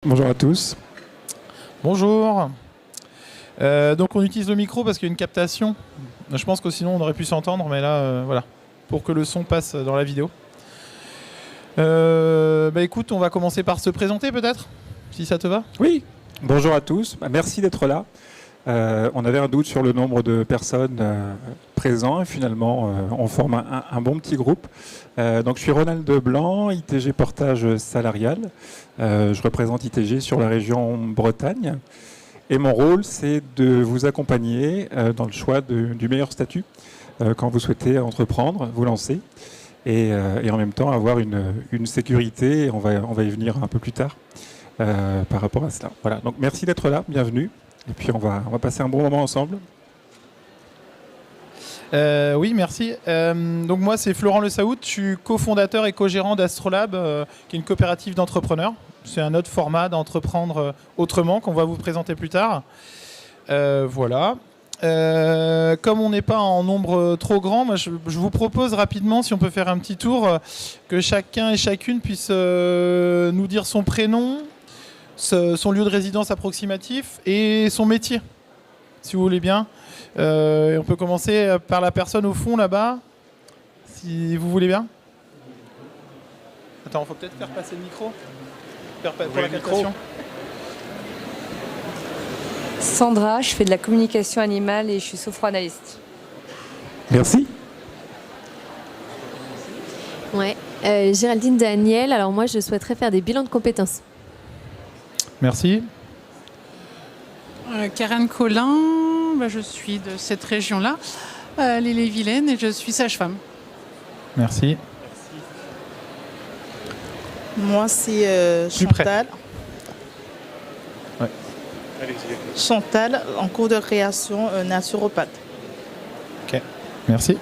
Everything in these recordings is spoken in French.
Bonjour à tous. Bonjour. Donc on utilise le micro parce qu'il y a une captation. Je pense que sinon on aurait pu s'entendre, mais là, voilà, pour que le son passe dans la vidéo. Écoute, on va commencer par se présenter peut-être, si ça te va. Oui, bonjour à tous. Merci d'être là. On avait un doute sur le nombre de personnes présents et finalement on forme un bon petit groupe. Donc je suis Ronald Blanc, ITG Portage Salarial. Je représente ITG sur la région Bretagne. Et mon rôle, c'est de vous accompagner dans le choix du meilleur statut quand vous souhaitez entreprendre, vous lancer. Et en même temps avoir une sécurité. On va y venir un peu plus tard par rapport à cela. Voilà, donc merci d'être là, bienvenue. Et puis on va passer un bon moment ensemble. Oui, merci. Donc moi, c'est Florent Le Saoud. Je suis cofondateur et co-gérant d'Astrolab, qui est une coopérative d'entrepreneurs. C'est un autre format d'entreprendre autrement qu'on va vous présenter plus tard. Voilà. Comme on n'est pas en nombre trop grand, moi, je vous propose rapidement, si on peut faire un petit tour, que chacun et chacune puisse nous dire son prénom, son lieu de résidence approximatif et son métier, si vous voulez bien. On peut commencer par la personne au fond là-bas, si vous voulez bien. Attends, il faut peut-être faire passer le micro pour la captation. Sandra, je fais de la communication animale et je suis sophroanalyste. Merci. Ouais. Géraldine Daniel, alors moi je souhaiterais faire des bilans de compétences. Merci. Karen Collin, je suis de cette région-là, l'Ille-et-Vilaine, et je suis sage-femme. Merci. Moi, c'est Chantal. Ouais. Chantal, en cours de création, naturopathe. Ok, merci.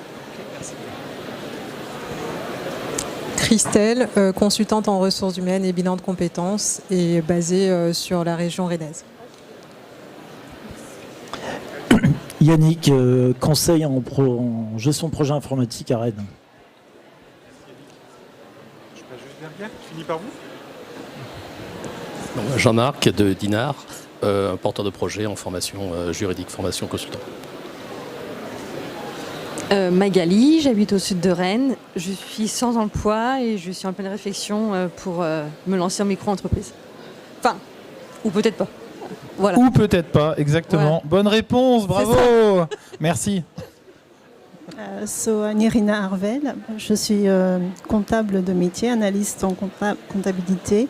Christelle, consultante en ressources humaines et bilan de compétences et basée sur la région rennaise. Yannick, conseil en gestion de projet informatique à Rennes. Je passe juste derrière, je finis par vous. Jean-Marc de Dinard, un porteur de projet en formation juridique, formation consultant. Magali, j'habite au sud de Rennes. Je suis sans emploi et je suis en pleine réflexion pour me lancer en micro-entreprise. Enfin, ou peut-être pas. Voilà. Ou peut-être pas, exactement. Ouais. Bonne réponse, bravo. Merci. Nirina Arvel, je suis comptable de métier, analyste en comptabilité,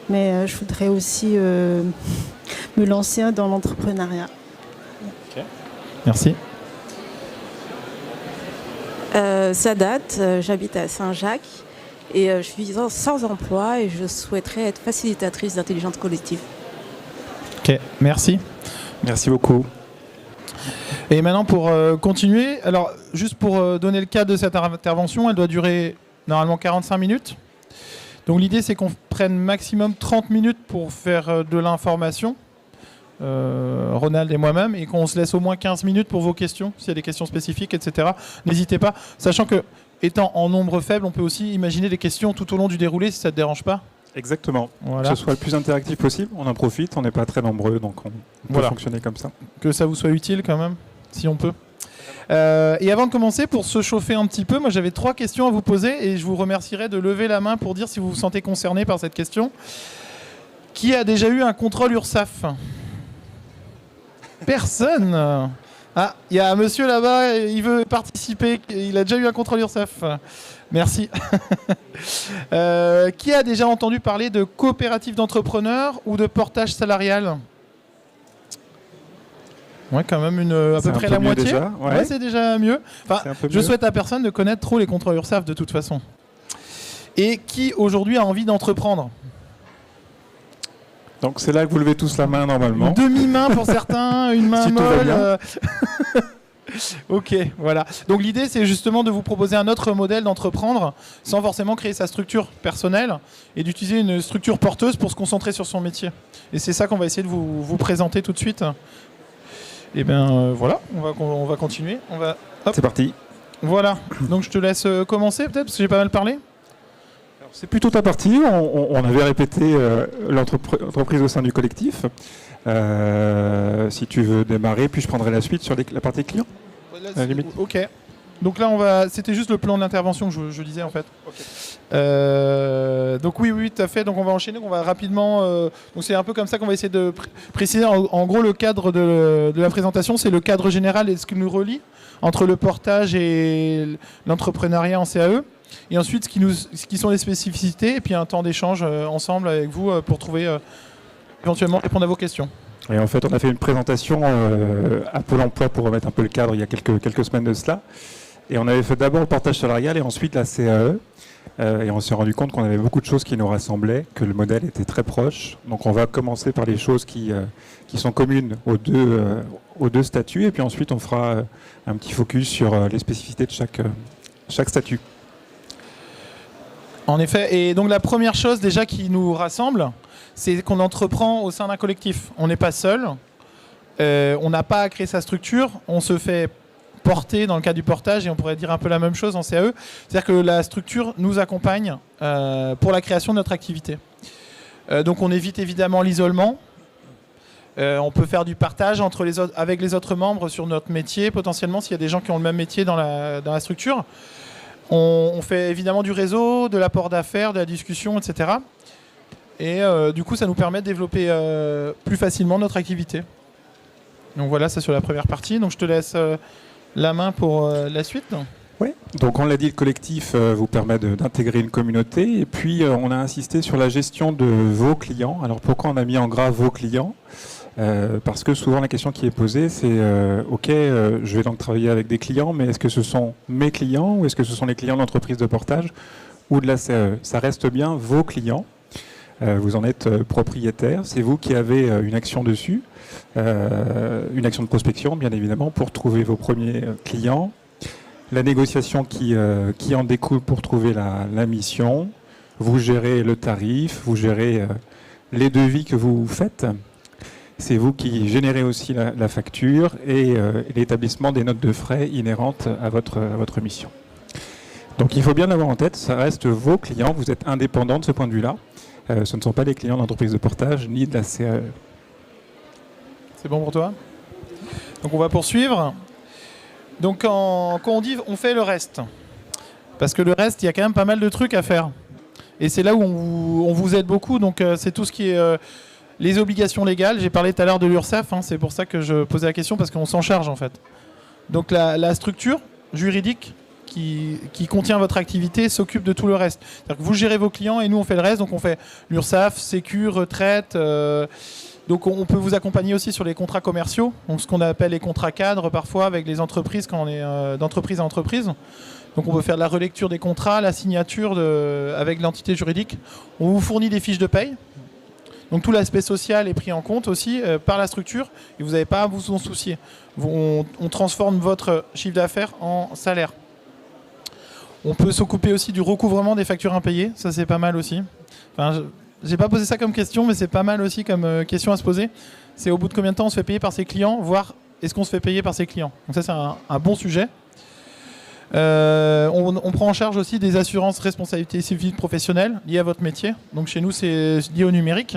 mais je voudrais aussi me lancer dans l'entrepreneuriat. Okay. Merci. Sadat, j'habite à Saint-Jacques et je suis sans emploi et je souhaiterais être facilitatrice d'intelligence collective. Ok, merci. Merci beaucoup. Et maintenant pour continuer, alors juste pour donner le cadre de cette intervention, elle doit durer normalement 45 minutes. Donc l'idée c'est qu'on prenne maximum 30 minutes pour faire de l'information, Ronald et moi-même, et qu'on se laisse au moins 15 minutes pour vos questions, s'il y a des questions spécifiques, etc. N'hésitez pas, sachant que étant en nombre faible, on peut aussi imaginer des questions tout au long du déroulé si ça ne te dérange pas. Exactement. Voilà. Que ce soit le plus interactif possible, on en profite, on n'est pas très nombreux, donc on peut fonctionner comme ça. Que ça vous soit utile quand même, si on peut. Et avant de commencer, pour se chauffer un petit peu, moi j'avais 3 questions à vous poser et je vous remercierais de lever la main pour dire si vous vous sentez concerné par cette question. Qui a déjà eu un contrôle URSSAF ? Personne. Ah, il y a un monsieur là-bas, il veut participer, il a déjà eu un contrôle URSSAF. Merci. Qui a déjà entendu parler de coopérative d'entrepreneurs ou de portage salarial ? Ouais, quand même à peu près la moitié. Déjà, ouais, c'est déjà mieux. Enfin, je souhaite à personne de connaître trop les contrôles URSSAF de toute façon. Et qui aujourd'hui a envie d'entreprendre ? Donc c'est là que vous levez tous la main normalement. Une demi-main pour certains, une main si molle. Ok, voilà. Donc l'idée, c'est justement de vous proposer un autre modèle d'entreprendre sans forcément créer sa structure personnelle et d'utiliser une structure porteuse pour se concentrer sur son métier. Et c'est ça qu'on va essayer de vous présenter tout de suite. Et bien voilà, on va continuer. C'est parti. Voilà, donc je te laisse commencer peut-être parce que j'ai pas mal parlé. Alors C'est plutôt ta partie. On avait répété l'entreprise au sein du collectif. Si tu veux démarrer, puis je prendrai la suite sur la partie client. Ok. Donc là, c'était juste le plan d'intervention que je disais en fait. Okay. Donc oui, tout à fait. Donc on va enchaîner. On va rapidement. Donc c'est un peu comme ça qu'on va essayer de préciser. En gros, le cadre de la présentation, c'est le cadre général et ce qui nous relie entre le portage et l'entrepreneuriat en CAE. Et ensuite, ce qui sont les spécificités, et puis un temps d'échange ensemble avec vous pour trouver éventuellement répondre à vos questions. Et en fait, on a fait une présentation à Pôle emploi pour remettre un peu le cadre il y a quelques semaines de cela. Et on avait fait d'abord le portage salarial et ensuite la CAE. Et on s'est rendu compte qu'on avait beaucoup de choses qui nous rassemblaient, que le modèle était très proche. Donc on va commencer par les choses qui sont communes aux deux statuts. Et puis ensuite, on fera un petit focus sur les spécificités de chaque statut. En effet, et donc la première chose déjà qui nous rassemble, c'est qu'on entreprend au sein d'un collectif. On n'est pas seul, on n'a pas à créer sa structure, on se fait porter dans le cas du portage, et on pourrait dire un peu la même chose en CAE. C'est-à-dire que la structure nous accompagne pour la création de notre activité. Donc on évite évidemment l'isolement. On peut faire du partage avec les autres membres sur notre métier, potentiellement s'il y a des gens qui ont le même métier dans la structure. On fait évidemment du réseau, de l'apport d'affaires, de la discussion, etc. Et du coup, ça nous permet de développer plus facilement notre activité. Donc voilà, ça sur la première partie. Donc je te laisse la main pour la suite. Oui, donc on l'a dit, le collectif vous permet d'intégrer une communauté. Et puis on a insisté sur la gestion de vos clients. Alors pourquoi on a mis en gras vos clients ? Parce que souvent la question qui est posée, c'est ok, je vais donc travailler avec des clients, mais est-ce que ce sont mes clients ou est-ce que ce sont les clients de l'entreprise de portage ou de la CAE ? Ça reste bien vos clients. Vous en êtes propriétaire, c'est vous qui avez une action dessus, une action de prospection bien évidemment pour trouver vos premiers clients, la négociation qui en découle pour trouver la mission, vous gérez le tarif, vous gérez les devis que vous faites. C'est vous qui générez aussi la facture et l'établissement des notes de frais inhérentes à votre mission. Donc il faut bien l'avoir en tête, ça reste vos clients, vous êtes indépendant de ce point de vue-là. Ce ne sont pas les clients d'entreprise de portage ni de la CAE. C'est bon pour toi ? Donc on va poursuivre. Donc quand on dit on fait le reste, parce que le reste, il y a quand même pas mal de trucs à faire. Et c'est là où on vous aide beaucoup, donc c'est tout ce qui est... les obligations légales, j'ai parlé tout à l'heure de l'URSSAF, c'est pour ça que je posais la question, parce qu'on s'en charge en fait. Donc la structure juridique qui contient votre activité s'occupe de tout le reste. C'est-à-dire que vous gérez vos clients et nous on fait le reste, donc on fait l'URSSAF, Sécu, retraite. Donc on peut vous accompagner aussi sur les contrats commerciaux, donc ce qu'on appelle les contrats cadres parfois avec les entreprises quand on est d'entreprise à entreprise. Donc on peut faire de la relecture des contrats, la signature avec l'entité juridique. On vous fournit des fiches de paye. Donc tout l'aspect social est pris en compte aussi par la structure et vous n'avez pas à vous en soucier. On transforme votre chiffre d'affaires en salaire. On peut s'occuper aussi du recouvrement des factures impayées, ça c'est pas mal aussi. Enfin, j'ai pas posé ça comme question, mais c'est pas mal aussi comme question à se poser. C'est au bout de combien de temps on se fait payer par ses clients, voire est-ce qu'on se fait payer par ses clients. Donc ça c'est un bon sujet. On prend en charge aussi des assurances responsabilité civile professionnelle liées à votre métier. Donc chez nous c'est lié au numérique.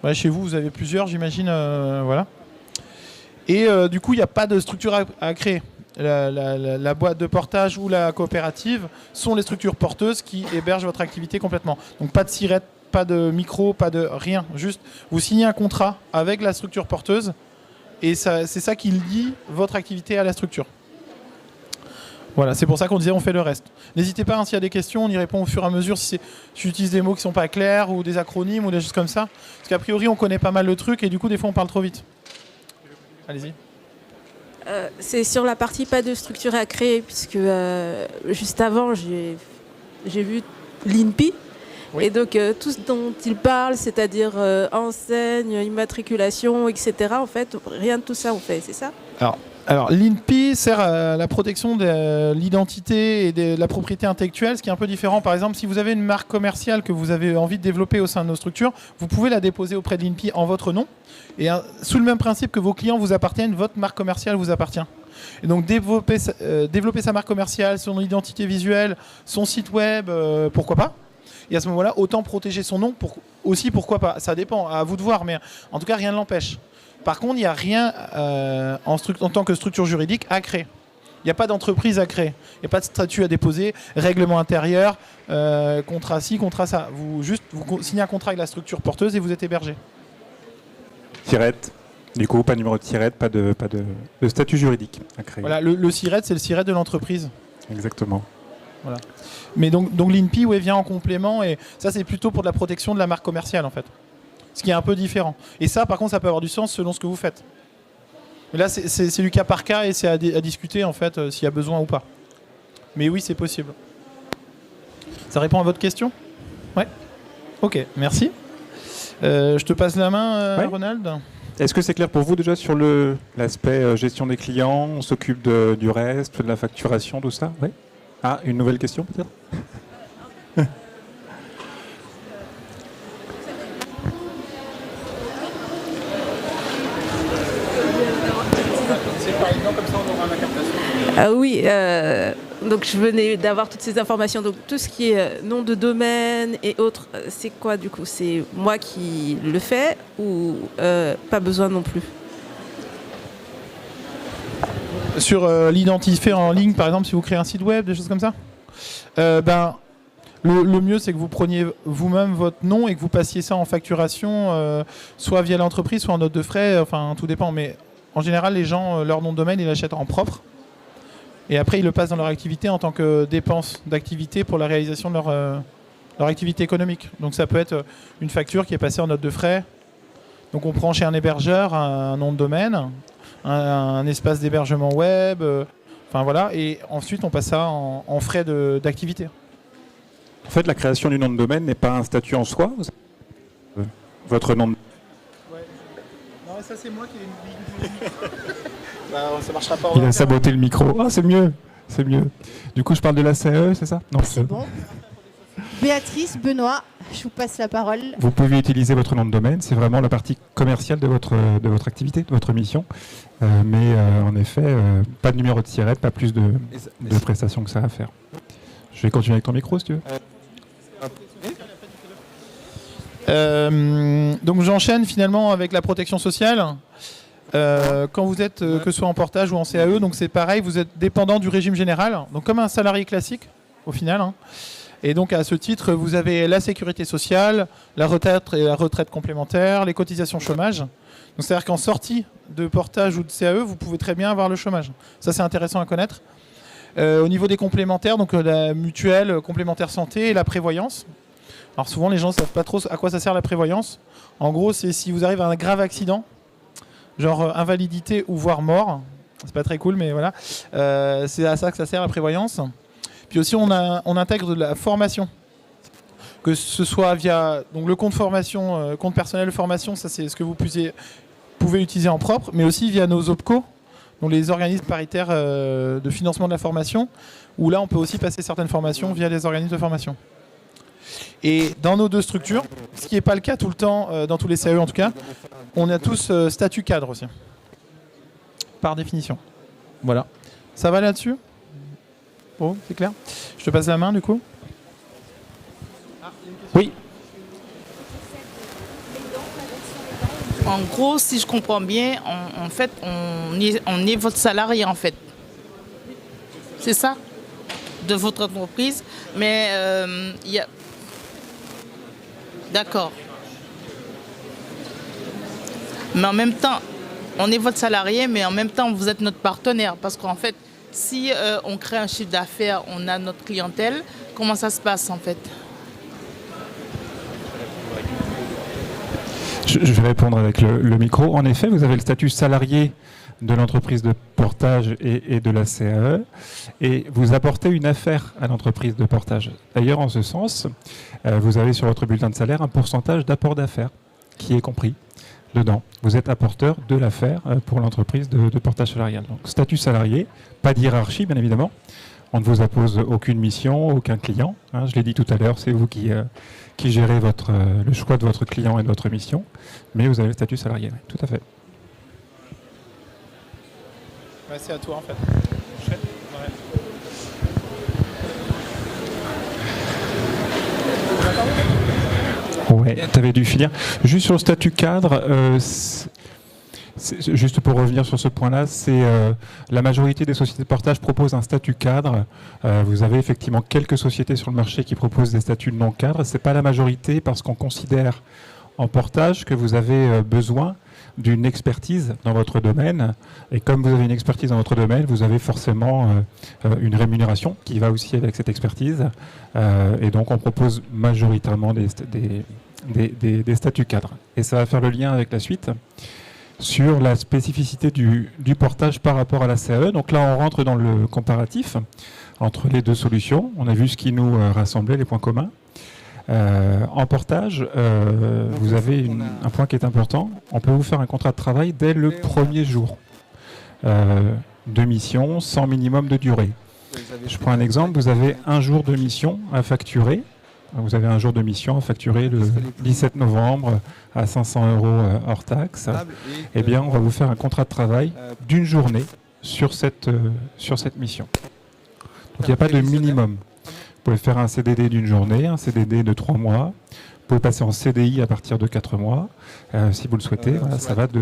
Ouais, chez vous avez plusieurs j'imagine. Voilà. Et du coup il n'y a pas de structure à créer. La boîte de portage ou la coopérative sont les structures porteuses qui hébergent votre activité complètement. Donc pas de SIRET, pas de micro, pas de rien. Juste vous signez un contrat avec la structure porteuse et c'est ça qui lie votre activité à la structure. Voilà, c'est pour ça qu'on disait on fait le reste. N'hésitez pas, s'il y a des questions, on y répond au fur et à mesure si j'utilise des mots qui ne sont pas clairs ou des acronymes ou des choses comme ça. Parce qu'a priori, on connaît pas mal le truc et du coup, des fois, on parle trop vite. Allez-y. C'est sur la partie pas de structure à créer, puisque juste avant, j'ai vu l'INPI. Oui. Et donc, tout ce dont il parle, c'est-à-dire enseigne, immatriculation, etc., en fait, rien de tout ça on fait, c'est ça ? Alors l'INPI sert à la protection de l'identité et de la propriété intellectuelle, ce qui est un peu différent. Par exemple, si vous avez une marque commerciale que vous avez envie de développer au sein de nos structures, vous pouvez la déposer auprès de l'INPI en votre nom. Et sous le même principe que vos clients vous appartiennent, votre marque commerciale vous appartient. Et donc développer sa marque commerciale, son identité visuelle, son site web, pourquoi pas. Et à ce moment-là, autant protéger son nom, aussi pourquoi pas. Ça dépend, à vous de voir, mais en tout cas, rien ne l'empêche. Par contre, il n'y a rien en tant que structure juridique à créer. Il n'y a pas d'entreprise à créer. Il n'y a pas de statut à déposer, règlement intérieur, contrat ci, contrat ça. Vous signez un contrat avec la structure porteuse et vous êtes hébergé. Tirette. Du coup, pas de numéro de tirette, pas de statut juridique à créer. Voilà, le SIRET, c'est le SIRET de l'entreprise. Exactement. Voilà. Mais donc l'INPI vient en complément, et ça, c'est plutôt pour de la protection de la marque commerciale, en fait. Ce qui est un peu différent. Et ça, par contre, ça peut avoir du sens selon ce que vous faites. Mais là, c'est du cas par cas, et c'est à discuter, en fait, s'il y a besoin ou pas. Mais oui, c'est possible. Ça répond à votre question ? Ouais. Ok, merci. Je te passe la main, ouais. Ronald. Est-ce que c'est clair pour vous déjà sur l'aspect gestion des clients, on s'occupe du reste, de la facturation, tout ça? Oui. Ah, une nouvelle question peut-être? Ah oui, donc je venais d'avoir toutes ces informations. Donc tout ce qui est nom de domaine et autres, c'est quoi du coup? C'est moi qui le fais ou pas besoin non plus? Sur l'identifier en ligne, par exemple, si vous créez un site web, des choses comme ça, le mieux, c'est que vous preniez vous-même votre nom et que vous passiez ça en facturation, soit via l'entreprise, soit en note de frais, enfin tout dépend. Mais en général, les gens, leur nom de domaine, ils l'achètent en propre. Et après, ils le passent dans leur activité en tant que dépense d'activité pour la réalisation de leur activité économique. Donc ça peut être une facture qui est passée en note de frais. Donc on prend chez un hébergeur un nom de domaine, un espace d'hébergement web, enfin voilà, et ensuite on passe ça en frais d'activité. En fait, la création du nom de domaine n'est pas un statut en soi. Votre nom de... Ouais. Non, ça c'est moi qui ai ça marchera pas. Il a saboté le micro. Ah, c'est mieux. C'est mieux. Du coup, je parle de la CAE, c'est ça? Non, c'est bon. Béatrice, Benoît, je vous passe la parole. Vous pouvez utiliser votre nom de domaine, c'est vraiment la partie commerciale de votre activité, de votre mission. Mais en effet, pas de numéro de SIRET, pas plus de prestations que ça à faire. Je vais continuer avec ton micro si tu veux. Donc j'enchaîne finalement avec la protection sociale. Quand vous êtes, que ce soit en portage ou en CAE, donc c'est pareil, vous êtes dépendant du régime général, donc comme un salarié classique au final. Hein. Et donc à ce titre, vous avez la sécurité sociale, la retraite et la retraite complémentaire, les cotisations chômage. Donc c'est-à-dire qu'en sortie de portage ou de CAE, vous pouvez très bien avoir le chômage. Ça c'est intéressant à connaître. Au niveau des complémentaires, donc la mutuelle, complémentaire santé et la prévoyance. Alors souvent les gens ne savent pas trop à quoi ça sert la prévoyance. En gros, c'est si vous arrivez à un grave accident, genre invalidité ou voire mort, c'est pas très cool, mais voilà, c'est à ça que ça sert la prévoyance. Puis aussi on intègre de la formation, que ce soit via donc le compte formation, compte personnel de formation, ça c'est ce que vous pouvez utiliser en propre, mais aussi via nos OPCO, donc les organismes paritaires de financement de la formation, où là on peut aussi passer certaines formations via les organismes de formation. Et dans nos deux structures, ce qui n'est pas le cas tout le temps, dans tous les CAE en tout cas, on a tous statut cadre aussi, par définition. Voilà. Ça va là-dessus? Bon, c'est clair. Je te passe la main du coup. Oui. En gros, si je comprends bien, en fait, on est votre salarié en fait. C'est ça? De votre entreprise. Mais il y a... D'accord. Mais en même temps, on est votre salarié, mais en même temps, vous êtes notre partenaire. Parce qu'en fait, si on crée un chiffre d'affaires, on a notre clientèle, comment ça se passe en fait? Je vais répondre avec le micro. En effet, vous avez le statut salarié de l'entreprise de portage et de la CAE, et vous apportez une affaire à l'entreprise de portage. D'ailleurs, en ce sens, vous avez sur votre bulletin de salaire un pourcentage d'apport d'affaires qui est compris dedans. Vous êtes apporteur de l'affaire pour l'entreprise de portage salarial. Donc, statut salarié, pas de hiérarchie, bien évidemment. On ne vous impose aucune mission, aucun client. Hein, je l'ai dit tout à l'heure, c'est vous qui gérez le choix de votre client et de votre mission, mais vous avez le statut salarié, oui, tout à fait. Ouais, c'est à toi en fait. Ouais, tu avais dû finir. Juste sur le statut cadre, juste pour revenir sur ce point-là, la majorité des sociétés de portage proposent un statut cadre. Vous avez effectivement quelques sociétés sur le marché qui proposent des statuts non cadres. Ce n'est pas la majorité parce qu'on considère en portage que vous avez besoin d'une expertise dans votre domaine. Et comme vous avez une expertise dans votre domaine, vous avez forcément une rémunération qui va aussi avec cette expertise. Et donc on propose majoritairement des statuts cadres. Et ça va faire le lien avec la suite sur la spécificité du portage par rapport à la CAE. Donc là, on rentre dans le comparatif entre les deux solutions. On a vu ce qui nous rassemblait, les points communs. En portage, vous avez un point qui est important. On peut vous faire un contrat de travail dès le premier jour de mission, sans minimum de durée. Je prends un exemple. Vous avez un jour de mission à facturer. Vous avez un jour de mission à facturer le 17 novembre à 500 € hors taxe. Eh bien, on va vous faire un contrat de travail d'une journée sur cette mission. Donc, il n'y a pas de minimum. Vous pouvez faire un CDD d'une journée, un CDD de 3 mois. Vous pouvez passer en CDI à partir de 4 mois, si vous le souhaitez. Voilà, ça va de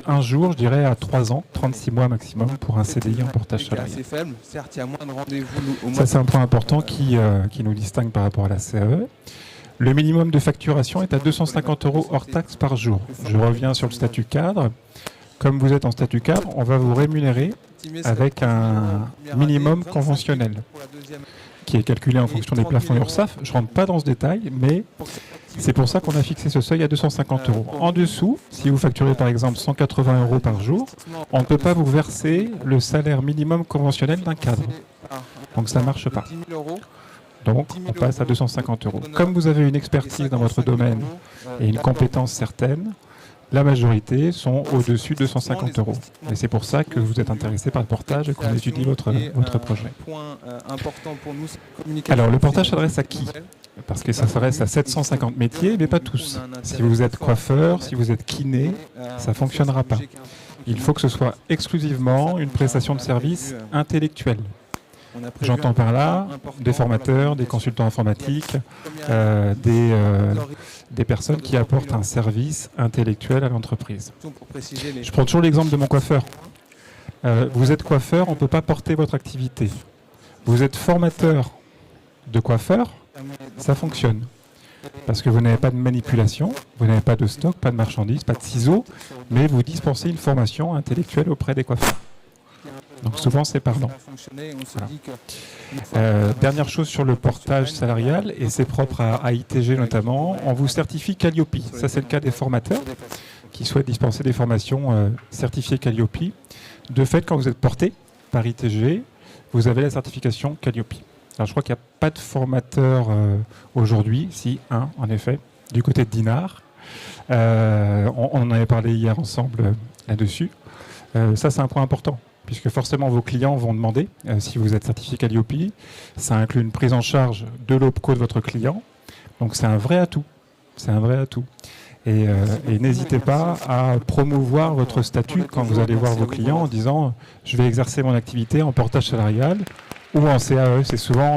1 jour, je dirais, à 3 ans, 36 mois maximum pour un CDI en portage salarial. Ça, c'est un point important qui nous distingue par rapport à la CAE. Le minimum de facturation est à 250 € hors taxe par jour. Je reviens sur le statut cadre. Comme vous êtes en statut cadre, on va vous rémunérer avec un minimum conventionnel qui est calculé en fonction des plafonds URSSAF. Je ne rentre pas dans ce détail, mais c'est pour ça qu'on a fixé ce seuil à 250 €. En dessous, si vous facturez par exemple 180 € par jour, on ne peut pas vous verser le salaire minimum conventionnel d'un cadre. Donc ça ne marche pas. Donc on passe à 250 €. Comme vous avez une expertise dans votre domaine et une compétence certaine, la majorité sont au-dessus de 250 €. Et c'est pour ça que vous êtes intéressé par le portage et qu'on étudie votre projet. Alors, le portage s'adresse à qui? Parce que ça s'adresse à 750 métiers, mais pas tous. Si vous êtes coiffeur, si vous êtes kiné, ça ne fonctionnera pas. Il faut que ce soit exclusivement une prestation de service intellectuelle. J'entends par là des formateurs, des consultants informatiques, des personnes qui apportent un service intellectuel à l'entreprise. Je prends toujours l'exemple de mon coiffeur. Vous êtes coiffeur, on ne peut pas porter votre activité. Vous êtes formateur de coiffeur, ça fonctionne. Parce que vous n'avez pas de manipulation, vous n'avez pas de stock, pas de marchandises, pas de ciseaux, mais vous dispensez une formation intellectuelle auprès des coiffeurs. Donc souvent c'est parlant. Voilà. Dernière chose sur le portage salarial, et c'est propre à ITG notamment, on vous certifie Calliope. Ça c'est le cas des formateurs qui souhaitent dispenser des formations certifiées Calliope. De fait, quand vous êtes porté par ITG, vous avez la certification Calliope. Alors je crois qu'il n'y a pas de formateur aujourd'hui, si, un en effet, du côté de Dinard. On en avait parlé hier ensemble là-dessus. Ça c'est un point important, puisque forcément vos clients vont demander si vous êtes certifié Calliope. Ça inclut une prise en charge de l'OPCO de votre client. Donc c'est un vrai atout. C'est un vrai atout. Et n'hésitez pas à promouvoir votre statut quand vous allez voir vos clients en disant « je vais exercer mon activité en portage salarial » ou en CAE. C'est souvent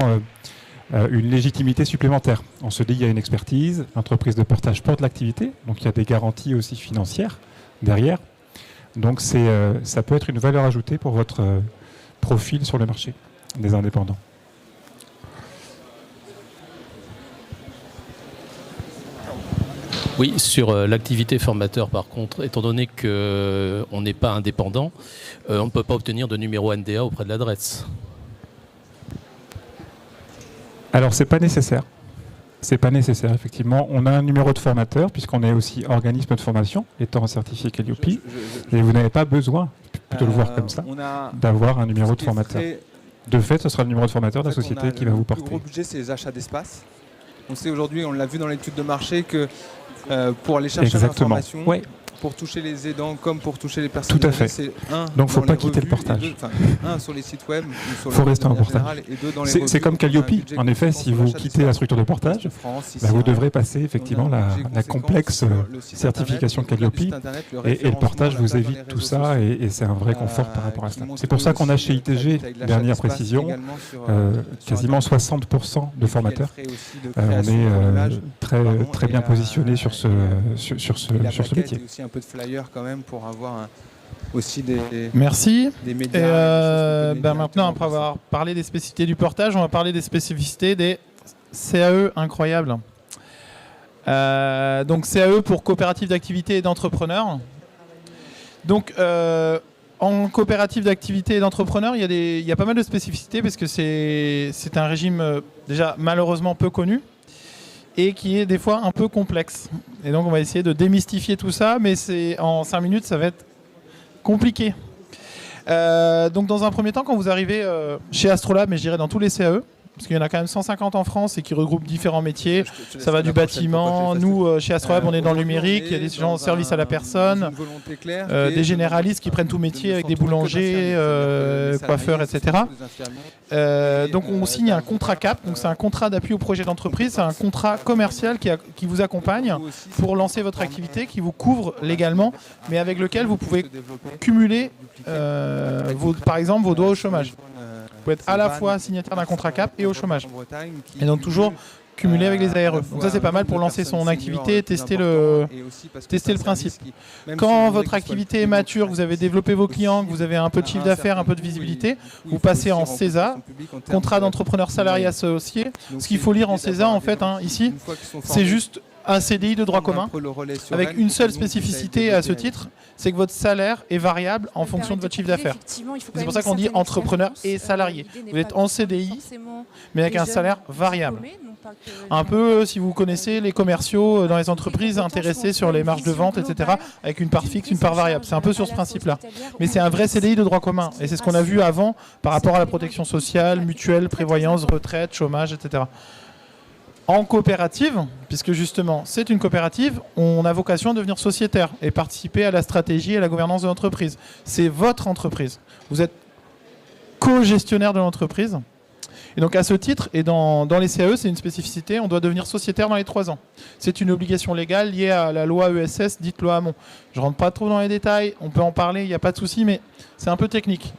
une légitimité supplémentaire. On se dit il y a une expertise, l'entreprise de portage porte l'activité, donc il y a des garanties aussi financières derrière. Donc ça peut être une valeur ajoutée pour votre profil sur le marché des indépendants. Oui, sur l'activité formateur par contre, étant donné qu'on n'est pas indépendant, on ne peut pas obtenir de numéro NDA auprès de l'adresse. Alors c'est pas nécessaire. C'est pas nécessaire, effectivement. On a un numéro de formateur, puisqu'on est aussi organisme de formation, étant certifié Calliope, et vous n'avez pas besoin, plutôt le voir comme ça, d'avoir un numéro de formateur. De fait, ce sera le numéro de formateur de la société qui va vous porter. Le gros budget, c'est les achats d'espace. On sait aujourd'hui, on l'a vu dans l'étude de marché, que pour aller chercher l'information, pour toucher les aidants comme pour toucher les personnes. Tout à fait. Donc il ne faut pas quitter le portage. Un sur les sites web, il faut rester en portage. C'est comme Calliope. En effet, si vous quittez la structure de portage, vous devrez passer effectivement la complexe certification Calliope. Et le portage vous évite tout ça et c'est un vrai confort par rapport à cela. C'est pour ça qu'on a chez ITG, dernière précision, quasiment 60% de formateurs. On est très bien positionné sur ce métier. Et aussi un peu de flyer quand même pour avoir aussi des Merci. Des médias. Et maintenant, après avoir parlé des spécificités du portage, on va parler des spécificités des CAE incroyables. Donc CAE pour coopérative d'activité et d'entrepreneurs. Donc en coopérative d'activité et d'entrepreneurs, il y a pas mal de spécificités parce que c'est un régime déjà malheureusement peu connu et qui est des fois un peu complexe. Et donc on va essayer de démystifier tout ça, mais en 5 minutes ça va être compliqué. Donc dans un premier temps, quand vous arrivez chez Astrolabe, mais je dirais dans tous les CAE, parce qu'il y en a quand même 150 en France et qui regroupent différents métiers. Ça va du bâtiment. Nous, chez Astrolabe, on est dans le numérique. Il y a des gens en service à la personne, des généralistes qui prennent tout métier avec des boulangers, coiffeurs, etc. Donc on signe un contrat CAP. Donc c'est un contrat d'appui au projet d'entreprise. C'est un contrat commercial qui vous accompagne pour lancer votre activité, qui vous couvre légalement, mais avec lequel vous pouvez cumuler, par exemple, vos droits au chômage. Vous pouvez être à la fois signataire d'un contrat CAP et au chômage. Et donc toujours cumuler avec les ARE. Donc ça c'est pas mal pour lancer son activité et tester le principe. Quand votre activité est mature, vous avez développé vos clients, que vous avez un peu de chiffre d'affaires, un peu de visibilité, vous passez en CESA, contrat d'entrepreneur salarié associé. Ce qu'il faut lire en CESA en fait, ici, c'est juste un CDI de droit commun, avec une seule spécificité à ce titre, c'est que votre salaire est variable en fonction de votre chiffre d'affaires. C'est pour ça qu'on dit entrepreneur et salarié. Vous êtes en CDI, mais avec un salaire variable. Un peu, si vous connaissez les commerciaux dans les entreprises intéressés sur les marges de vente, etc., avec une part fixe, une part variable. C'est un peu sur ce principe-là. Mais c'est un vrai CDI de droit commun. Et c'est ce qu'on a vu avant par rapport à la protection sociale, mutuelle, prévoyance, retraite, chômage, etc. En coopérative, puisque justement c'est une coopérative, on a vocation à devenir sociétaire et participer à la stratégie et à la gouvernance de l'entreprise. C'est votre entreprise. Vous êtes co-gestionnaire de l'entreprise. Et donc à ce titre, et dans les CAE, c'est une spécificité, on doit devenir sociétaire dans les 3 ans. C'est une obligation légale liée à la loi ESS, dite loi Hamon. Je ne rentre pas trop dans les détails, on peut en parler, il n'y a pas de souci, mais c'est un peu technique.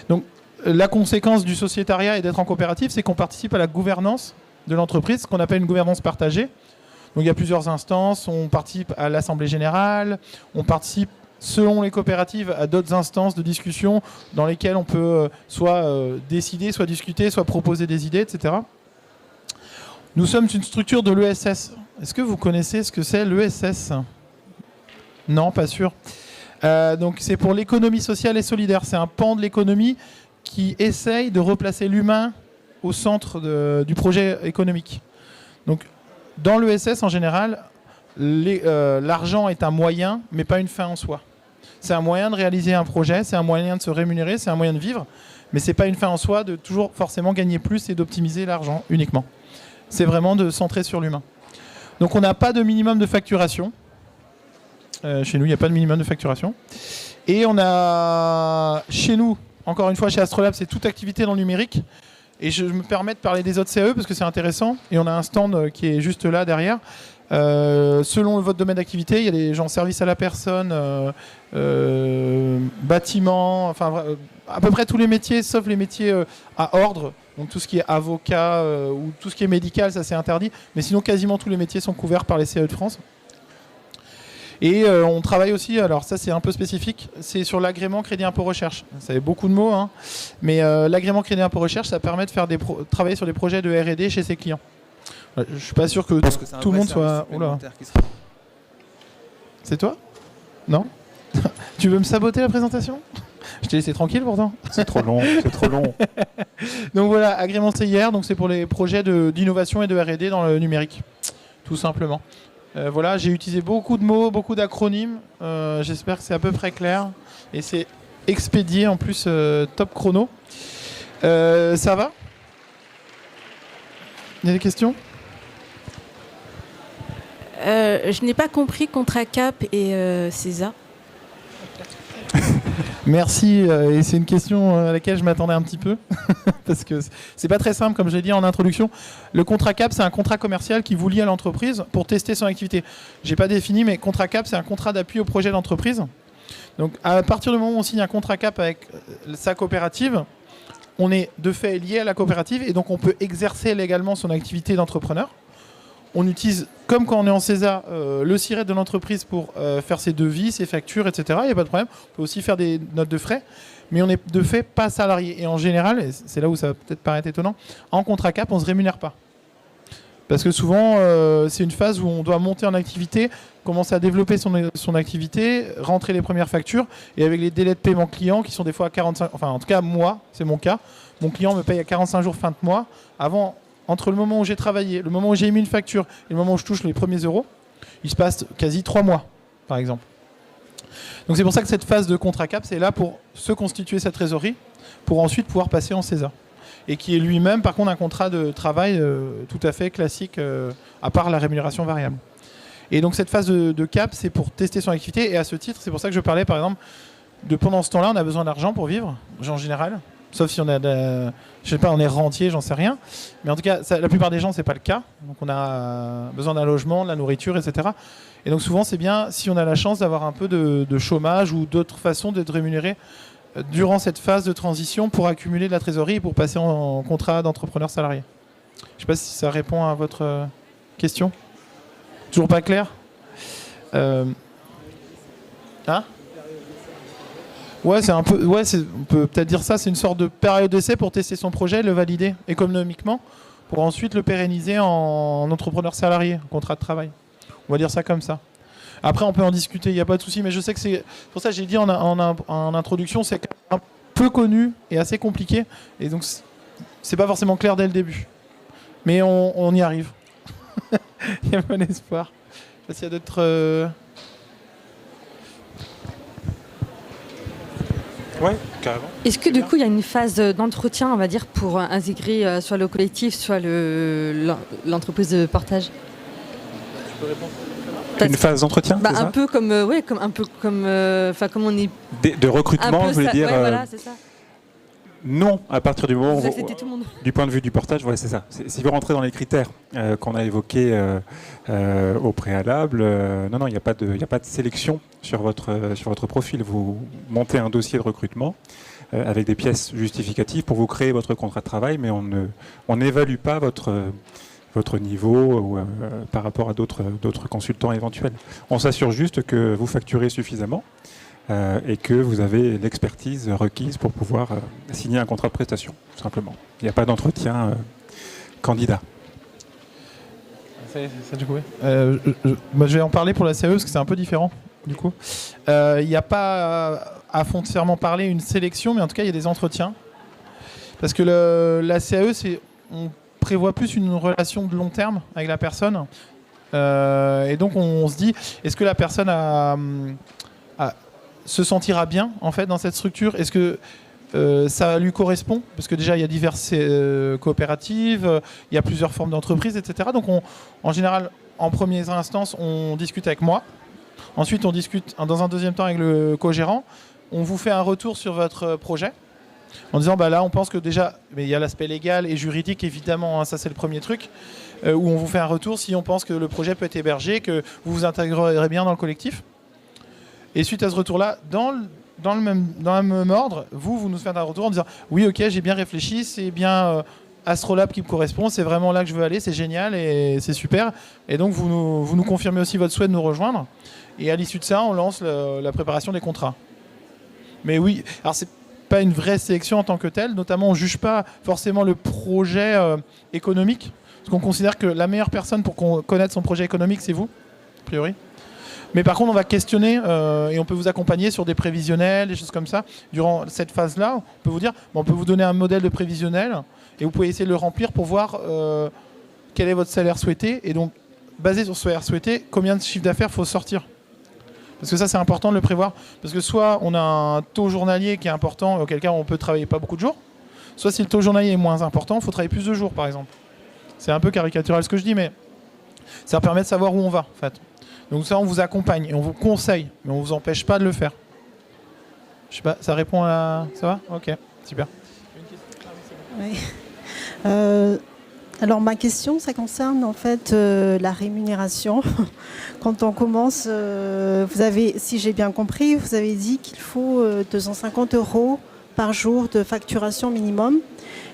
Donc la conséquence du sociétariat et d'être en coopérative, c'est qu'on participe à la gouvernance de l'entreprise, ce qu'on appelle une gouvernance partagée. Donc il y a plusieurs instances, on participe à l'Assemblée Générale, on participe selon les coopératives à d'autres instances de discussion dans lesquelles on peut soit décider, soit discuter, soit proposer des idées, etc. Nous sommes une structure de l'ESS. Est-ce que vous connaissez ce que c'est l'ESS? Non, pas sûr. Donc c'est pour l'économie sociale et solidaire. C'est un pan de l'économie qui essaye de replacer l'humain au centre du projet économique. Donc, dans l'ESS, en général, l'argent est un moyen, mais pas une fin en soi. C'est un moyen de réaliser un projet, c'est un moyen de se rémunérer, c'est un moyen de vivre, mais c'est pas une fin en soi de toujours forcément gagner plus et d'optimiser l'argent uniquement. C'est vraiment de centrer sur l'humain. Donc, on n'a pas de minimum de facturation. Chez nous, il n'y a pas de minimum de facturation. Et on a, chez nous, encore une fois, chez Astrolabe, c'est toute activité dans le numérique. Et je me permets de parler des autres CAE parce que c'est intéressant. Et on a un stand qui est juste là derrière. Selon votre domaine d'activité, il y a des gens service à la personne, bâtiment, enfin à peu près tous les métiers, sauf les métiers à ordre. Donc tout ce qui est avocat ou tout ce qui est médical, ça c'est interdit. Mais sinon, quasiment tous les métiers sont couverts par les CAE de France. Et on travaille aussi, alors ça c'est un peu spécifique, c'est sur l'agrément crédit impôt recherche. Ça fait beaucoup de mots, hein, mais l'agrément crédit impôt recherche, ça permet de faire travailler sur des projets de R&D chez ses clients. Je suis pas sûr que tout le monde soit... Oula. C'est toi? Non? Tu veux me saboter la présentation? Je t'ai laissé tranquille pourtant. C'est trop long, c'est trop long. Donc voilà, agrément CIR, donc c'est pour les projets d'innovation et de R&D dans le numérique, tout simplement. Voilà, j'ai utilisé beaucoup de mots, beaucoup d'acronymes. J'espère que c'est à peu près clair. Et c'est expédié en plus top chrono. Ça va? Il y a des questions? Je n'ai pas compris contrat CAP et CESA. Merci, et c'est une question à laquelle je m'attendais un petit peu, parce que c'est pas très simple, comme je l'ai dit en introduction. Le contrat CAP, c'est un contrat commercial qui vous lie à l'entreprise pour tester son activité. J'ai pas défini, mais contrat CAP, c'est un contrat d'appui au projet d'entreprise. Donc à partir du moment où on signe un contrat CAP avec sa coopérative, on est de fait lié à la coopérative, et donc on peut exercer légalement son activité d'entrepreneur. On utilise, comme quand on est en CESA, le SIRET de l'entreprise pour faire ses devis, ses factures, etc. Il n'y a pas de problème. On peut aussi faire des notes de frais, mais on n'est de fait pas salarié. Et en général, et c'est là où ça va peut-être paraître étonnant, en contrat cap, on ne se rémunère pas. Parce que souvent, c'est une phase où on doit monter en activité, commencer à développer son activité, rentrer les premières factures, et avec les délais de paiement client qui sont des fois à 45... Enfin, en tout cas, moi, c'est mon cas. Mon client me paye à 45 jours fin de mois. Entre le moment où j'ai travaillé, le moment où j'ai émis une facture et le moment où je touche les premiers euros, il se passe quasi 3 mois, par exemple. Donc c'est pour ça que cette phase de contrat cap, c'est là pour se constituer sa trésorerie, pour ensuite pouvoir passer en CESA. Et qui est lui-même, par contre, un contrat de travail tout à fait classique, à part la rémunération variable. Et donc cette phase de cap, c'est pour tester son activité. Et à ce titre, c'est pour ça que je parlais, par exemple, de pendant ce temps-là, on a besoin d'argent pour vivre, en général. Sauf si on a, je sais pas, on est rentier, j'en sais rien. Mais en tout cas, la plupart des gens, c'est pas le cas. Donc on a besoin d'un logement, de la nourriture, etc. Et donc souvent, c'est bien si on a la chance d'avoir un peu de chômage ou d'autres façons d'être rémunéré durant cette phase de transition pour accumuler de la trésorerie et pour passer en contrat d'entrepreneur salarié. Je sais pas si ça répond à votre question. Toujours pas clair ? Ouais, c'est un peu. Ouais, on peut peut-être dire ça. C'est une sorte de période d'essai pour tester son projet, le valider économiquement, pour ensuite le pérenniser en entrepreneur salarié, contrat de travail. On va dire ça comme ça. Après, on peut en discuter, il n'y a pas de souci, mais je sais que c'est pour ça que j'ai dit en introduction, c'est un peu connu et assez compliqué, et donc c'est pas forcément clair dès le début. Mais on y arrive. Il y a bon espoir. Je sais pas s'il y a d'autres. Ouais, carrément. Est-ce que du coup il y a une phase d'entretien, on va dire, pour intégrer soit le collectif, soit l'entreprise de portage ? Tu peux répondre ? Une phase d'entretien, c'est ça ? Un peu comme, comme on est. De recrutement, je voulais dire. Ouais, voilà, c'est ça. Non, à partir du moment où, tout le monde. du point de vue du portage, ouais, c'est ça. Si vous rentrez dans les critères qu'on a évoqués au préalable, non, il n'y a pas de sélection sur votre profil. Vous montez un dossier de recrutement avec des pièces justificatives pour vous créer votre contrat de travail, mais on n'évalue pas votre niveau par rapport à d'autres consultants éventuels. On s'assure juste que vous facturez suffisamment et que vous avez l'expertise requise pour pouvoir signer un contrat de prestation, tout simplement. Il n'y a pas d'entretien candidat. Ça, du coup, moi, je vais en parler pour la CAE parce que c'est un peu différent. Du coup, il n'y a pas à foncièrement parler une sélection, mais en tout cas, il y a des entretiens. Parce que la CAE, on prévoit plus une relation de long terme avec la personne. Et donc, on se dit, est-ce que la personne se sentira bien en fait dans cette structure ? Est-ce que ça lui correspond ? Parce que déjà il y a diverses coopératives, il y a plusieurs formes d'entreprises, etc. Donc en général, en première instance, on discute avec moi. Ensuite, on discute dans un deuxième temps avec le co-gérant. On vous fait un retour sur votre projet en disant là on pense que déjà, mais il y a l'aspect légal et juridique évidemment, hein, ça c'est le premier truc, où on vous fait un retour si on pense que le projet peut être hébergé, que vous vous intégrerez bien dans le collectif. Et suite à ce retour-là, dans le même ordre, vous nous faites un retour en disant oui, ok, j'ai bien réfléchi, c'est bien Astrolab qui me correspond, c'est vraiment là que je veux aller, c'est génial et c'est super. Et donc vous nous confirmez aussi votre souhait de nous rejoindre. Et à l'issue de ça, on lance la préparation des contrats. Mais oui, alors c'est pas une vraie sélection en tant que telle, notamment on ne juge pas forcément le projet économique, parce qu'on considère que la meilleure personne pour connaître son projet économique, c'est vous, a priori. Mais par contre, on va questionner et on peut vous accompagner sur des prévisionnels, des choses comme ça. Durant cette phase-là, on peut vous dire, on peut vous donner un modèle de prévisionnel et vous pouvez essayer de le remplir pour voir quel est votre salaire souhaité. Et donc, basé sur ce salaire souhaité, combien de chiffre d'affaires il faut sortir. Parce que ça, c'est important de le prévoir. Parce que soit on a un taux journalier qui est important, auquel cas on peut travailler pas beaucoup de jours. Soit si le taux journalier est moins important, il faut travailler plus de jours, par exemple. C'est un peu caricatural ce que je dis, mais ça permet de savoir où on va, en fait. Donc ça, on vous accompagne et on vous conseille, mais on ne vous empêche pas de le faire. Je sais pas, ça répond à... Ça va ? Ok, super. Oui. Alors ma question, ça concerne en fait la rémunération. Quand on commence, vous avez, si j'ai bien compris, vous avez dit qu'il faut 250 € par jour de facturation minimum.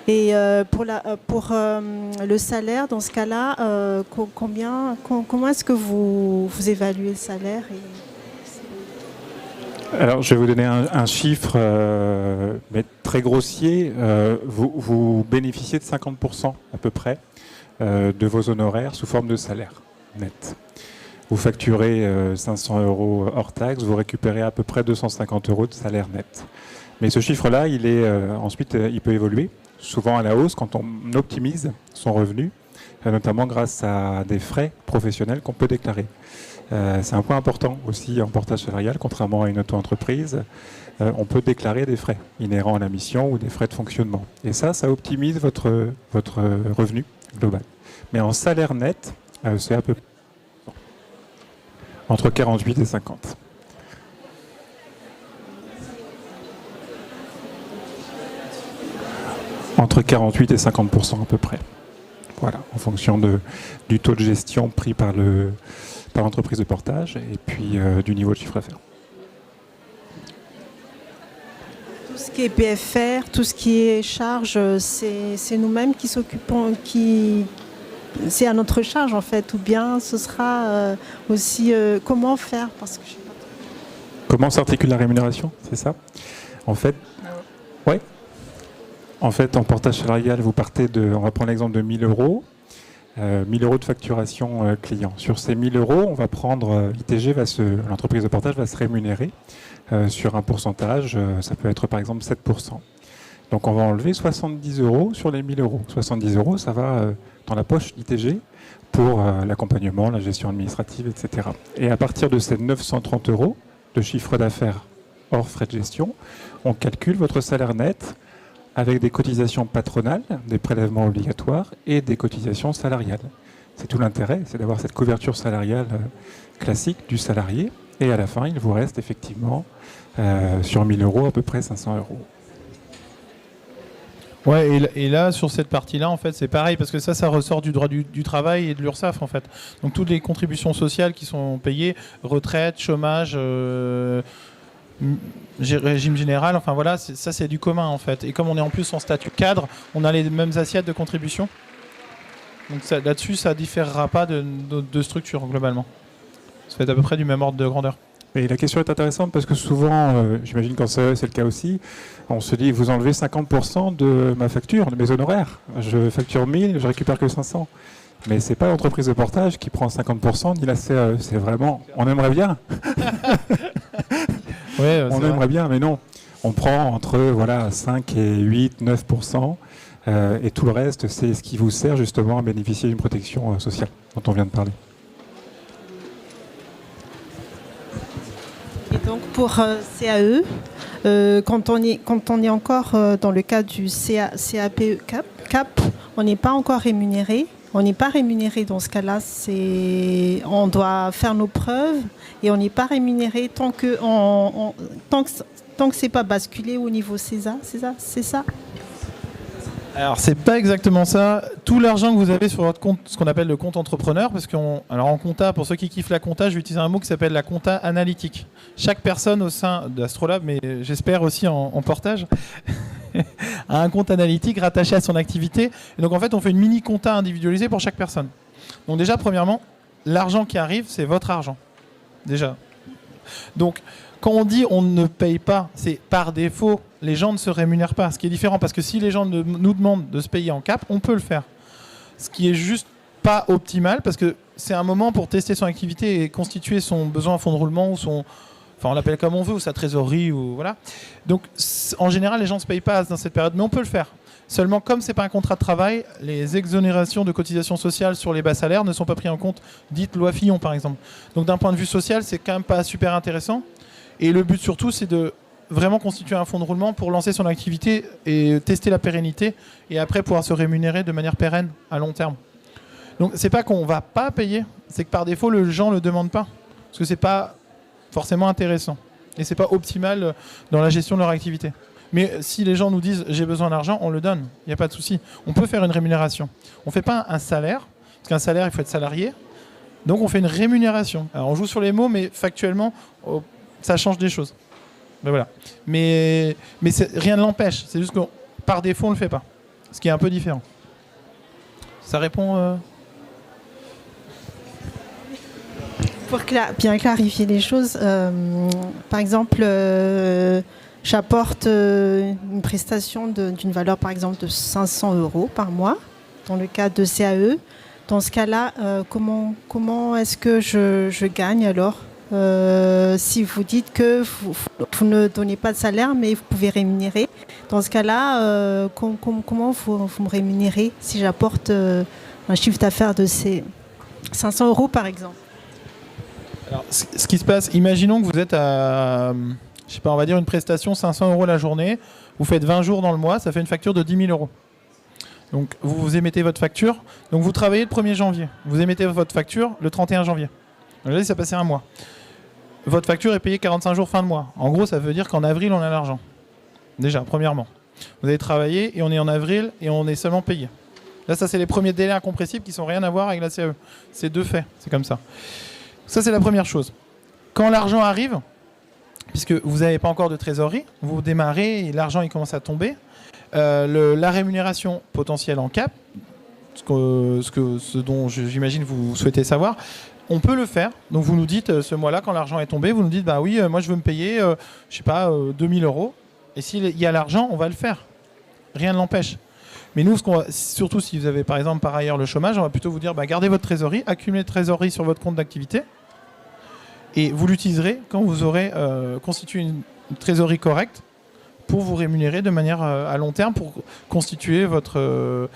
Et pour le salaire, dans ce cas-là, comment est-ce que vous évaluez le salaire Alors, je vais vous donner un chiffre, mais très grossier. Vous bénéficiez de 50% à peu près de vos honoraires sous forme de salaire net. Vous facturez 500 € hors taxe, vous récupérez à peu près 250 € de salaire net. Mais ce chiffre-là, ensuite, il peut évoluer, souvent à la hausse quand on optimise son revenu, notamment grâce à des frais professionnels qu'on peut déclarer. C'est un point important aussi en portage salarial, contrairement à une auto-entreprise. On peut déclarer des frais inhérents à la mission ou des frais de fonctionnement. Et ça optimise votre revenu global. Mais en salaire net, c'est à peu près entre 48 et 50. Entre 48 et 50% à peu près. Voilà, en fonction du taux de gestion pris par l'entreprise de portage et puis du niveau de chiffre d'affaires. Tout ce qui est PFR, tout ce qui est charge, c'est nous-mêmes qui s'occupons, c'est à notre charge en fait, ou bien ce sera aussi comment faire parce que je sais pas. Comment s'articule la rémunération, c'est ça? En fait, ouais. En fait, en portage salarial, vous partez on va prendre l'exemple de 1 000 €. 1 000 € de facturation client. Sur ces 1 000 €, on va prendre, l'entreprise de portage va se rémunérer sur un pourcentage, ça peut être par exemple 7%. Donc on va enlever 70 € sur les 1 000 €. 70 €, ça va dans la poche d'ITG pour l'accompagnement, la gestion administrative, etc. Et à partir de ces 930 € de chiffre d'affaires hors frais de gestion, on calcule votre salaire net avec des cotisations patronales, des prélèvements obligatoires et des cotisations salariales. C'est tout l'intérêt, c'est d'avoir cette couverture salariale classique du salarié. Et à la fin, il vous reste effectivement sur 1 000 € à peu près 500 €. Ouais, et là, sur cette partie-là, en fait, c'est pareil, parce que ça ressort du droit du travail et de l'URSSAF, en fait. Donc toutes les contributions sociales qui sont payées, retraite, chômage, régime général, enfin voilà, ça c'est du commun en fait. Et comme on est en plus en statut cadre, on a les mêmes assiettes de contribution. Donc là-dessus, ça ne différera pas de structure globalement. Ça fait à peu près du même ordre de grandeur. Et la question est intéressante parce que souvent, j'imagine quand c'est le cas aussi, on se dit vous enlevez 50% de ma facture, de mes honoraires. Je facture 1 000, je récupère que 500. Mais c'est pas l'entreprise de portage qui prend 50% ni la CAE. C'est vraiment, on aimerait bien. Ouais, on aimerait bien, mais non. On prend entre 5 et 8, 9%. Et tout le reste, c'est ce qui vous sert justement à bénéficier d'une protection sociale dont on vient de parler. Et donc pour CAE, quand on est encore dans le cadre du CAP, on n'est pas encore rémunéré. On n'est pas rémunéré dans ce cas-là. On doit faire nos preuves et on n'est pas rémunéré tant que c'est pas basculé au niveau CESA. C'est ça. Alors c'est pas exactement ça. Tout l'argent que vous avez sur votre compte, ce qu'on appelle le compte entrepreneur, parce alors en compta, pour ceux qui kiffent la compta, je vais utiliser un mot qui s'appelle la compta analytique. Chaque personne au sein d'Astrolabe, mais j'espère aussi en portage, a un compte analytique rattaché à son activité. Et donc en fait, on fait une mini compta individualisée pour chaque personne. Donc déjà, premièrement, l'argent qui arrive, c'est votre argent. Déjà. Donc quand on dit on ne paye pas, c'est par défaut, les gens ne se rémunèrent pas. Ce qui est différent, parce que si les gens nous demandent de se payer en cap, on peut le faire. Ce qui est juste pas optimal, parce que c'est un moment pour tester son activité et constituer son besoin en fonds de roulement ou son... Enfin, on l'appelle comme on veut, ou sa trésorerie, ou voilà. Donc, en général, les gens ne se payent pas dans cette période, mais on peut le faire. Seulement, comme ce n'est pas un contrat de travail, les exonérations de cotisations sociales sur les bas salaires ne sont pas prises en compte, dites loi Fillon, par exemple. Donc, d'un point de vue social, c'est quand même pas super intéressant. Et le but, surtout, c'est de vraiment constituer un fonds de roulement pour lancer son activité et tester la pérennité, et après pouvoir se rémunérer de manière pérenne, à long terme. Donc, c'est pas qu'on ne va pas payer, c'est que par défaut, les gens ne le demandent pas. Parce que c'est pas forcément intéressant. Et c'est pas optimal dans la gestion de leur activité. Mais si les gens nous disent j'ai besoin d'argent, on le donne. Il n'y a pas de souci. On peut faire une rémunération. On ne fait pas un salaire, parce qu'un salaire, il faut être salarié. Donc on fait une rémunération. Alors on joue sur les mots, mais factuellement, ça change des choses. Ben voilà. Mais rien ne l'empêche. C'est juste que par défaut, on ne le fait pas. Ce qui est un peu différent. Ça répond Pour bien clarifier les choses, par exemple, j'apporte une prestation d'une valeur, par exemple, de 500 € par mois, dans le cadre de CAE. Dans ce cas-là, comment est-ce que je gagne alors si vous dites que vous ne donnez pas de salaire, mais vous pouvez rémunérer. Dans ce cas-là, comment vous me rémunérez si j'apporte un chiffre d'affaires de ces 500 € par exemple? Alors, ce qui se passe, imaginons que vous êtes à, je sais pas, on va dire une prestation 500 € la journée, vous faites 20 jours dans le mois, ça fait une facture de 10 000 €. Donc vous émettez votre facture, donc vous travaillez le 1er janvier, vous émettez votre facture le 31 janvier. Donc là, ça passé un mois. Votre facture est payée 45 jours fin de mois. En gros, ça veut dire qu'en avril, on a l'argent. Déjà, premièrement. Vous avez travaillé et on est en avril et on est seulement payé. Là, ça, c'est les premiers délais incompressibles qui n'ont rien à voir avec la CAE. C'est deux faits, c'est comme ça. Ça, c'est la première chose. Quand l'argent arrive, puisque vous n'avez pas encore de trésorerie, vous démarrez et l'argent il commence à tomber, la rémunération potentielle en cap, ce dont j'imagine vous souhaitez savoir, on peut le faire. Donc vous nous dites ce mois-là, quand l'argent est tombé, vous nous dites bah oui, moi je veux me payer, je sais pas, 2 000 €. Et s'il y a l'argent, on va le faire. Rien ne l'empêche. Mais nous, surtout si vous avez par exemple par ailleurs le chômage, on va plutôt vous dire bah, gardez votre trésorerie, accumulez de trésorerie sur votre compte d'activité et vous l'utiliserez quand vous aurez constitué une trésorerie correcte pour vous rémunérer de manière à long terme, pour constituer votre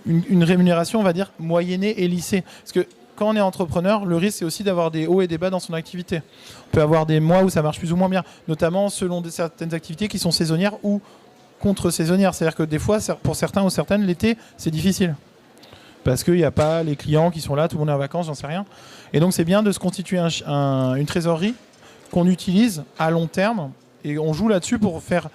une rémunération, on va dire, moyennée et lissée. Parce que quand on est entrepreneur, le risque c'est aussi d'avoir des hauts et des bas dans son activité. On peut avoir des mois où ça marche plus ou moins bien, notamment selon certaines activités qui sont saisonnières ou contre-saisonnières. C'est-à-dire que des fois, pour certains ou certaines, l'été, c'est difficile. Parce qu'il n'y a pas les clients qui sont là, tout le monde est en vacances, j'en sais rien. Et donc c'est bien de se constituer une trésorerie qu'on utilise à long terme et on joue là-dessus pour faire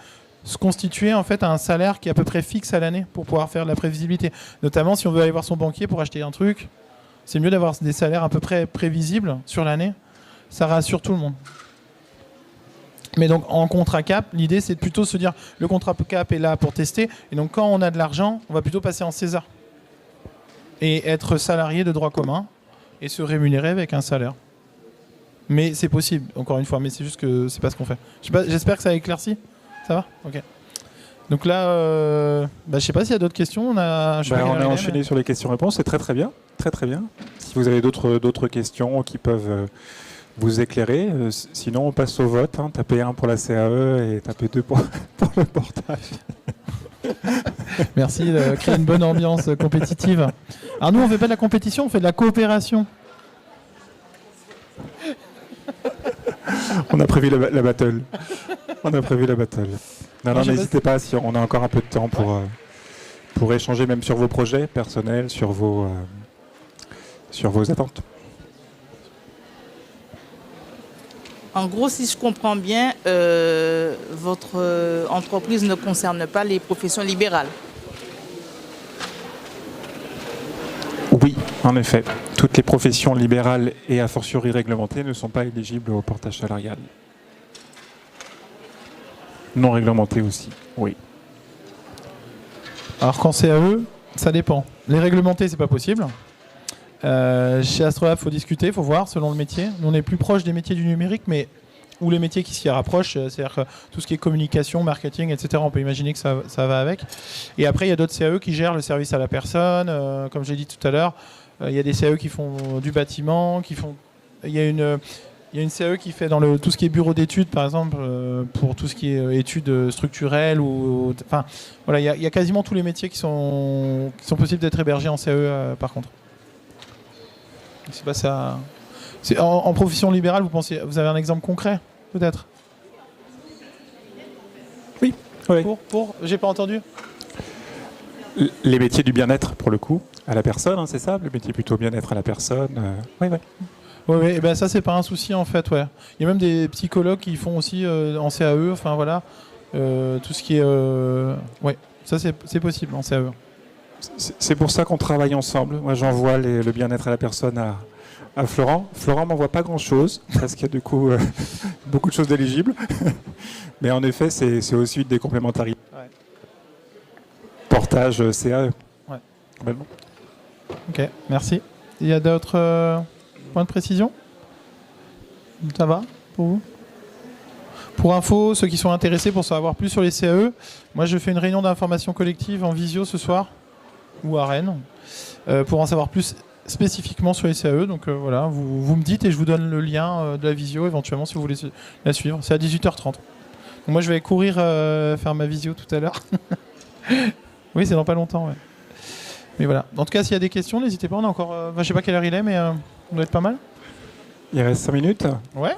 se constituer en fait un salaire qui est à peu près fixe à l'année pour pouvoir faire de la prévisibilité. Notamment si on veut aller voir son banquier pour acheter un truc, c'est mieux d'avoir des salaires à peu près prévisibles sur l'année. Ça rassure tout le monde. Mais donc en contrat cap, l'idée c'est plutôt de se dire le contrat cap est là pour tester. Et donc quand on a de l'argent, on va plutôt passer en César. Et être salarié de droit commun et se rémunérer avec un salaire. Mais c'est possible, encore une fois, mais c'est juste que c'est pas ce qu'on fait. J'espère que ça a éclairci. Ça va ? Ok. Donc là, je sais pas s'il y a d'autres questions. On a enchaîné sur les questions-réponses, c'est très très bien. Très très bien. Si vous avez d'autres questions qui peuvent vous éclairer, sinon on passe au vote. Hein. Tapez 1 pour la CAE et tapez 2 pour le portage. Merci de créer une bonne ambiance compétitive. Alors nous, on fait pas de la compétition, on fait de la coopération. On a prévu la battle. On a prévu la battle. Non, n'hésitez pas, si on a encore un peu de temps pour échanger même sur vos projets personnels, sur vos attentes. En gros, si je comprends bien, votre entreprise ne concerne pas les professions libérales. Oui, en effet. Toutes les professions libérales et a fortiori réglementées ne sont pas éligibles au portage salarial. Non réglementées aussi, oui. Alors qu'en CAE, ça dépend. Les réglementés, c'est pas possible. Chez Astrolab, il faut discuter, il faut voir selon le métier. Nous, on est plus proche des métiers du numérique, mais ou les métiers qui s'y rapprochent, c'est-à-dire que tout ce qui est communication, marketing, etc., on peut imaginer que ça va avec. Et après, il y a d'autres CAE qui gèrent le service à la personne. Comme j'ai dit tout à l'heure, il y a des CAE qui font du bâtiment, il y a une CAE qui fait dans tout ce qui est bureau d'études, par exemple, pour tout ce qui est études structurelles. Enfin, voilà, il y a quasiment tous les métiers qui sont possibles d'être hébergés en CAE, par contre. C'est pas ça. En profession libérale, vous avez un exemple concret, peut-être? Oui. J'ai pas entendu. Les métiers du bien-être, pour le coup, à la personne, hein, c'est ça? Le métier plutôt bien-être à la personne. Oui. Oui, et ben ça c'est pas un souci en fait, ouais. Il y a même des psychologues qui font aussi en CAE, enfin voilà, tout ce qui est, ouais, ça c'est possible en CAE. C'est pour ça qu'on travaille ensemble. Moi, j'envoie le bien-être à la personne à Florent. Florent m'envoie pas grand-chose, parce qu'il y a du coup beaucoup de choses d'éligibles. Mais en effet, c'est aussi des complémentarités. Ouais. Portage CAE. Ouais. Complètement. Ok, merci. Il y a d'autres points de précision? Ça va pour vous? Pour info, ceux qui sont intéressés pour savoir plus sur les CAE, moi je fais une réunion d'information collective en visio ce soir, ou à Rennes, pour en savoir plus spécifiquement sur les CAE. Donc voilà, vous me dites et je vous donne le lien de la visio éventuellement si vous voulez la suivre. C'est à 18h30. Donc moi je vais courir faire ma visio tout à l'heure. Oui, c'est dans pas longtemps. Ouais. Mais voilà. En tout cas, s'il y a des questions, n'hésitez pas. On a encore, je sais pas quelle heure il est, mais on doit être pas mal. Il reste 5 minutes. Ouais.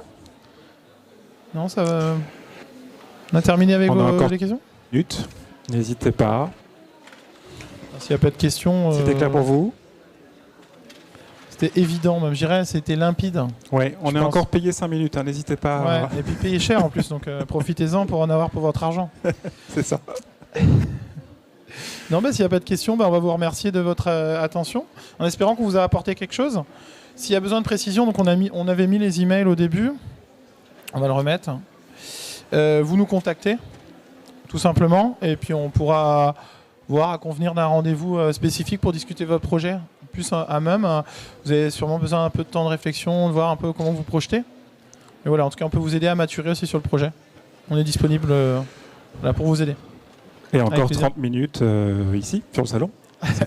Non, ça va. On a terminé avec les questions. Minutes. N'hésitez pas. S'il n'y a pas de questions. C'était clair pour vous? C'était évident, même. Je dirais, c'était limpide. Ouais, on est encore payé 5 minutes. Hein, n'hésitez pas. Ouais, et puis payé cher en plus. Donc profitez-en pour en avoir pour votre argent. C'est ça. Non, mais s'il n'y a pas de questions, on va vous remercier de votre attention, en espérant qu'on vous a apporté quelque chose. S'il y a besoin de précision, donc on avait mis les emails au début, on va le remettre. Vous nous contactez, tout simplement, et puis on pourra voir à convenir d'un rendez-vous spécifique pour discuter de votre projet, plus à même. Vous avez sûrement besoin d'un peu de temps de réflexion, de voir un peu comment vous projetez. Et voilà, en tout cas, on peut vous aider à maturer aussi sur le projet. On est disponible là pour vous aider. Et encore 30 minutes ici, sur le salon.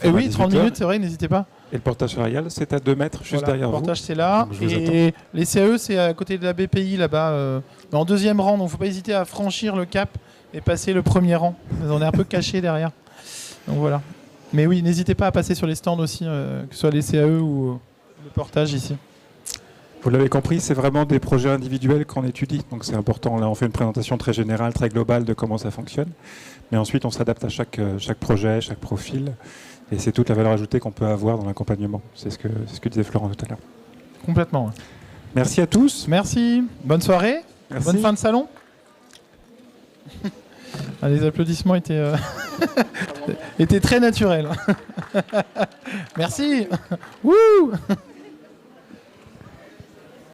Et oui, 30 minutes, c'est vrai, n'hésitez pas. Et le portage salarial, c'est à 2 mètres, juste derrière vous. Le portage, c'est là. Et les CAE, c'est à côté de la BPI, là-bas, en deuxième rang. Donc, il ne faut pas hésiter à franchir le cap et passer le premier rang. On est un peu caché derrière. Donc, voilà. Mais oui, n'hésitez pas à passer sur les stands aussi, que ce soit les CAE ou le portage ici. Vous l'avez compris, c'est vraiment des projets individuels qu'on étudie. Donc, c'est important. Là, on fait une présentation très générale, très globale de comment ça fonctionne. Mais ensuite, on s'adapte à chaque projet, chaque profil. Et c'est toute la valeur ajoutée qu'on peut avoir dans l'accompagnement. C'est ce que disait Florent tout à l'heure. Complètement. Ouais. Merci à tous. Merci. Bonne soirée. Merci. Bonne fin de salon. Les applaudissements étaient, étaient très naturels. Merci. Wouh.